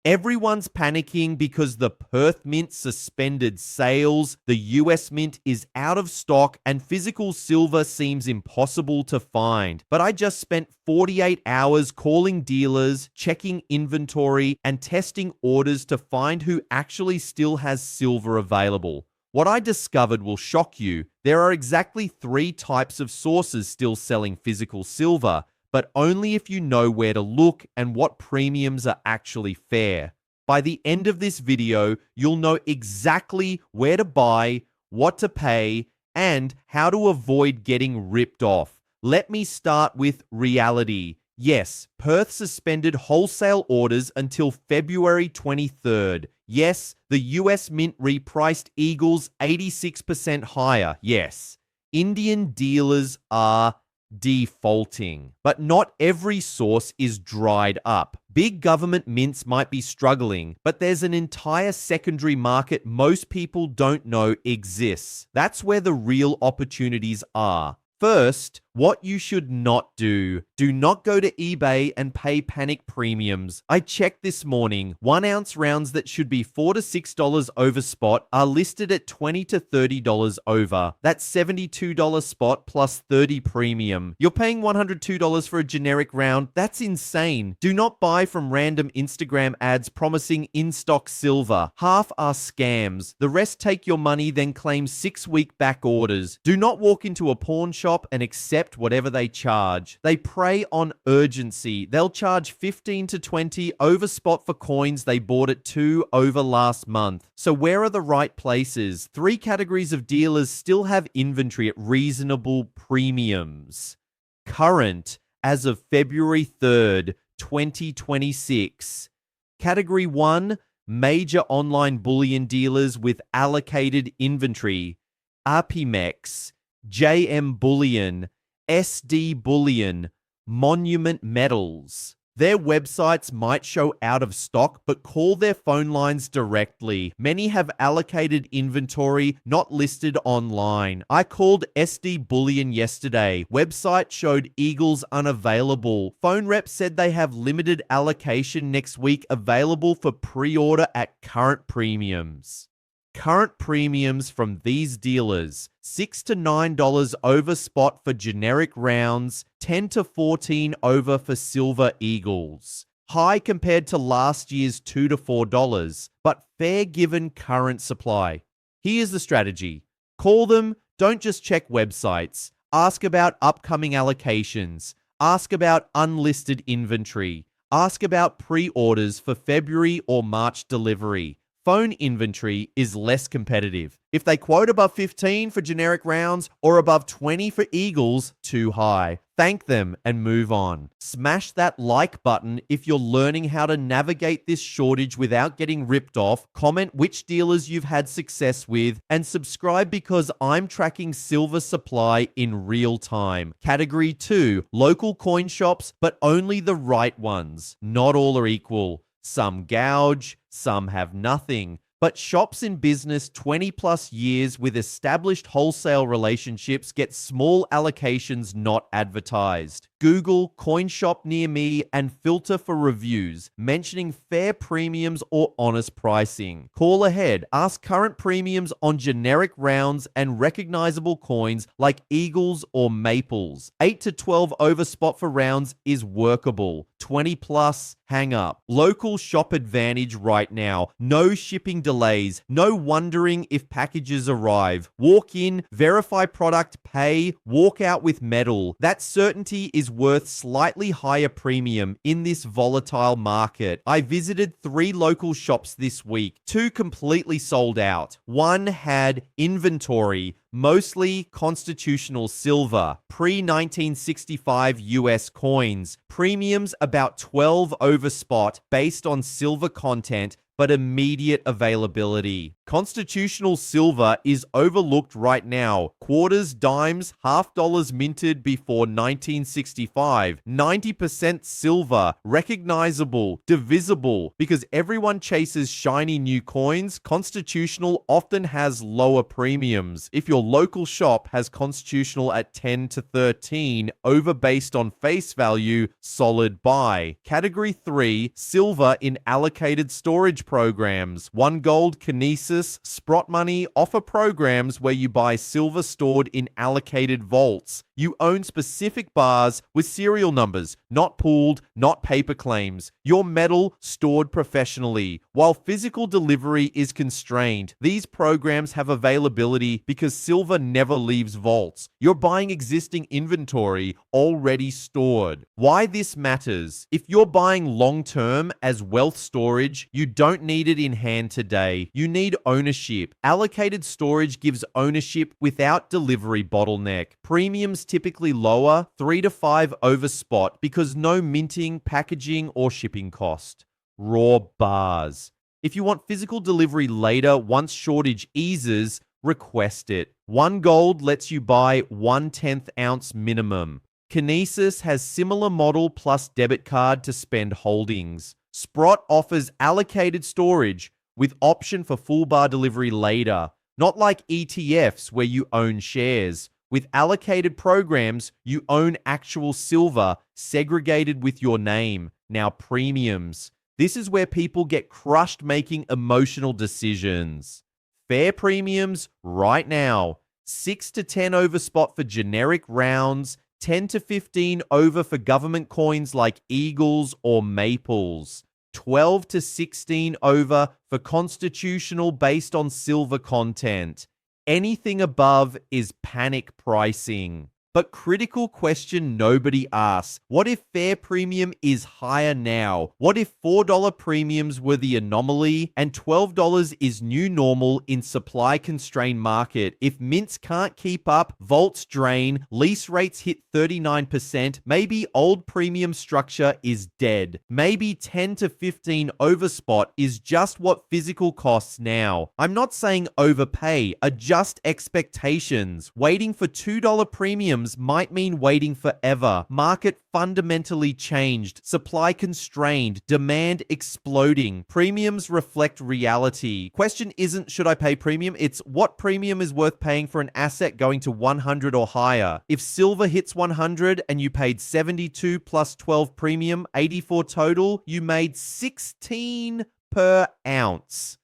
Everyone's panicking because the Perth Mint suspended sales, the US Mint is out of stock, and physical silver seems impossible to find. But I just spent 48 hours calling dealers, checking inventory, and testing orders to find who actually still has silver available. What I discovered will shock you. There are exactly 3 types of sources still selling physical silver, but only if you know where to look and what premiums are actually fair. By the end of this video, you'll know exactly where to buy, what to pay, and how to avoid getting ripped off. Let me start with reality. Yes, Perth suspended wholesale orders until February 23rd. Yes, the US Mint repriced Eagles 86% higher. Yes, Indian dealers are defaulting. But not every source is dried up. Big government mints might be struggling, but there's an entire secondary market most people don't know exists. That's where the real opportunities are. First, what you should not do. Do not go to eBay and pay panic premiums. I checked this morning. 1 ounce rounds that should be $4 to $6 over spot are listed at $20 to $30 over. That's $72 spot plus $30 premium. You're paying $102 for a generic round. That's insane. Do not buy from random Instagram ads promising in-stock silver. Half are scams. The rest take your money, then claim 6-week back orders. Do not walk into a pawn shop and accept whatever they charge. They prey on urgency. They'll charge 15 to 20 over spot for coins they bought at 2 over last month. So where are the right places? 3 categories of dealers still have inventory at reasonable premiums. Current as of February 3rd, 2026. Category 1, major online bullion dealers with allocated inventory. Arpimex, JM Bullion, SD Bullion, Monument Metals. Their websites might show out of stock, but call their phone lines directly. Many have allocated inventory not listed online. I called SD Bullion yesterday. Website showed Eagles unavailable. Phone rep said they have limited allocation next week available for pre-order at current premiums. Current premiums from these dealers: $6 to $9 over spot for generic rounds, $10 to $14 over for silver Eagles. High compared to last year's $2 to $4, but fair given current supply. Here's the strategy. Call them, don't just check websites. Ask about upcoming allocations. Ask about unlisted inventory. Ask about pre-orders for February or March delivery. Phone inventory is less competitive. If they quote above 15 for generic rounds or above 20 for Eagles, too high. Thank them and move on. Smash that like button if you're learning how to navigate this shortage without getting ripped off. Comment which dealers you've had success with, and subscribe because I'm tracking silver supply in real time. Category 2, local coin shops, but only the right ones. Not all are equal. Some gouge, some have nothing. But shops in business 20 plus years with established wholesale relationships get small allocations not advertised. Google coin shop near me and filter for reviews mentioning fair premiums or honest pricing. Call ahead, ask current premiums on generic rounds and recognizable coins like Eagles or Maples. 8 to 12 over spot for rounds is workable. 20 plus, hang up. Local shop advantage right now. No shipping delays. No wondering if packages arrive. Walk in, verify product, pay, walk out with metal. That certainty is worth slightly higher premium in this volatile market. I visited 3 local shops this week. 2 completely sold out. 1 had inventory, mostly constitutional silver, pre-1965 US coins, premiums about 12 over spot based on silver content, but immediate availability. Constitutional silver is overlooked right now. Quarters, dimes, half dollars minted before 1965. 90% silver, recognizable, divisible. Because everyone chases shiny new coins, constitutional often has lower premiums. If you're your local shop has constitutional at 10 to 13, over based on face value, solid buy. Category 3, silver in allocated storage programs. One Gold, Kinesis, Sprott Money offer programs where you buy silver stored in allocated vaults. You own specific bars with serial numbers, not pooled, not paper claims. Your metal stored professionally. While physical delivery is constrained, these programs have availability because silver never leaves vaults. You're buying existing inventory already stored. Why this matters? If you're buying long-term as wealth storage, you don't need it in hand today. You need ownership. Allocated storage gives ownership without delivery bottleneck. Premiums typically lower, 3 to 5 over spot because no minting, packaging, or shipping cost. Raw bars. If you want physical delivery later, once shortage eases, request it. One Gold lets you buy 1/10 ounce minimum. Kinesis has similar model plus debit card to spend holdings. Sprott offers allocated storage with option for full bar delivery later, not like ETFs where you own shares. With allocated programs, you own actual silver segregated with your name. Now premiums. This is where people get crushed making emotional decisions. Fair premiums right now. 6 to 10 over spot for generic rounds, 10 to 15 over for government coins like Eagles or Maples, 12 to 16 over for constitutional based on silver content. Anything above is panic pricing. But critical question nobody asks. What if fair premium is higher now? What if $4 premiums were the anomaly and $12 is new normal in supply-constrained market? If mints can't keep up, vaults drain, lease rates hit 39%, maybe old premium structure is dead. Maybe 10 to 15 overspot is just what physical costs now. I'm not saying overpay, adjust expectations. Waiting for $2 premiums might mean waiting forever. Market fundamentally changed, supply constrained, demand exploding. Premiums reflect reality. Question isn't should I pay premium, it's what premium is worth paying for an asset going to 100 or higher. If silver hits 100 and you paid 72 plus 12 premium, 84 total, you made 16 per ounce.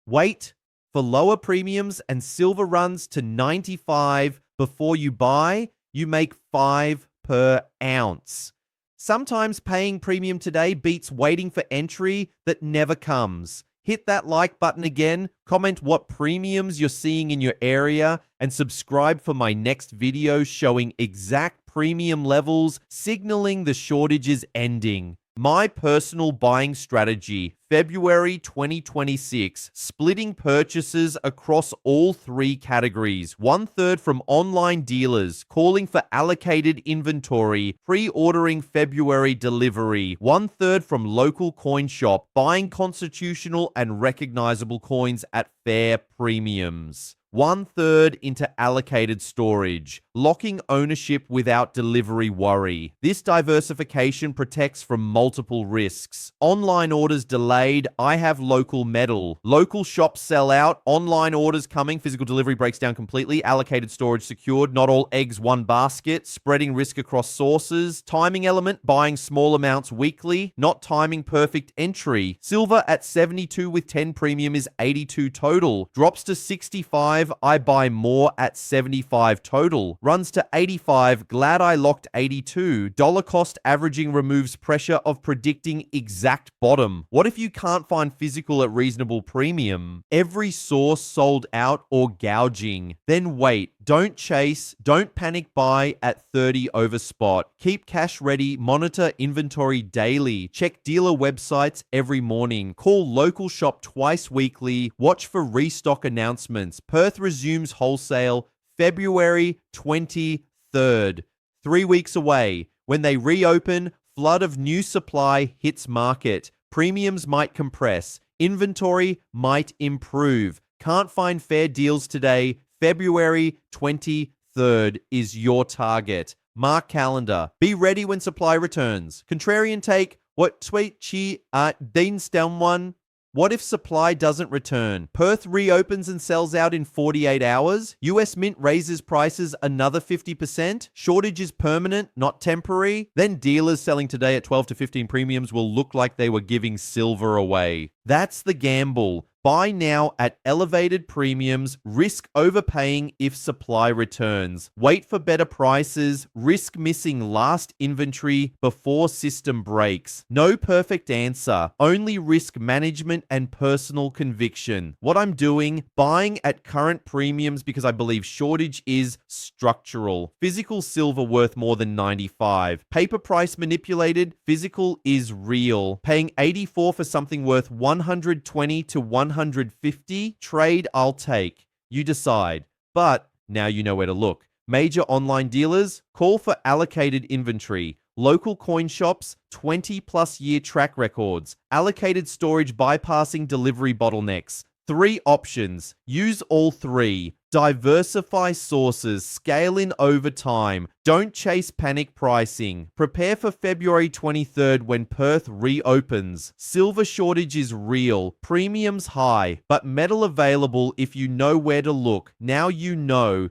Wait for lower premiums and silver runs to 95 before you buy, you make 5 per ounce. Sometimes paying premium today beats waiting for entry that never comes. Hit that like button again, comment what premiums you're seeing in your area, and subscribe for my next video showing exact premium levels, signaling the shortage is ending. My personal buying strategy, February 2026, splitting purchases across all 3 categories. 1/3 from online dealers, calling for allocated inventory, pre-ordering February delivery. 1/3 from local coin shop, buying constitutional and recognizable coins at fair premiums. 1/3 into allocated storage, locking ownership without delivery worry. This diversification protects from multiple risks. Online orders delayed, I have local metal. Local shops sell out, online orders coming, physical delivery breaks down completely, allocated storage secured, not all eggs one basket, spreading risk across sources. Timing element, buying small amounts weekly, not timing perfect entry. Silver at 72 with 10 premium is 82 total. Drops to 65, I buy more at 75 total. Runs to 85, glad I locked 82. Dollar cost averaging removes pressure of predicting exact bottom. What if you can't find physical at reasonable premium? Every source sold out or gouging. Then wait. Don't chase. Don't panic buy at 30 over spot. Keep cash ready. Monitor inventory daily. Check dealer websites every morning. Call local shop twice weekly. Watch for restock announcements. Perth resumes wholesale February 23rd. 3 weeks away. When they reopen, flood of new supply hits market. Premiums might compress. Inventory might improve. Can't find fair deals today. February 23rd is your target. Mark calendar. Be ready when supply returns. Contrarian take. What tweet chi din one. What if supply doesn't return? Perth reopens and sells out in 48 hours? US Mint raises prices another 50%? Shortage is permanent, not temporary? Then dealers selling today at 12 to 15 premiums will look like they were giving silver away. That's the gamble. Buy now at elevated premiums, risk overpaying if supply returns. Wait for better prices, risk missing last inventory before system breaks. No perfect answer, only risk management and personal conviction. What I'm doing, buying at current premiums because I believe shortage is structural. Physical silver worth more than 95. Paper price manipulated, physical is real. Paying 84 for something worth 120 to 150, trade I'll take. You decide. But now you know where to look. Major online dealers, call for allocated inventory. Local coin shops, 20 plus year track records. Allocated storage bypassing delivery bottlenecks. 3 options. Use all 3. Diversify sources, scale in over time. Don't chase panic pricing. Prepare for February 23rd when Perth reopens. Silver shortage is real, premiums high, but metal available if you know where to look. Now you know.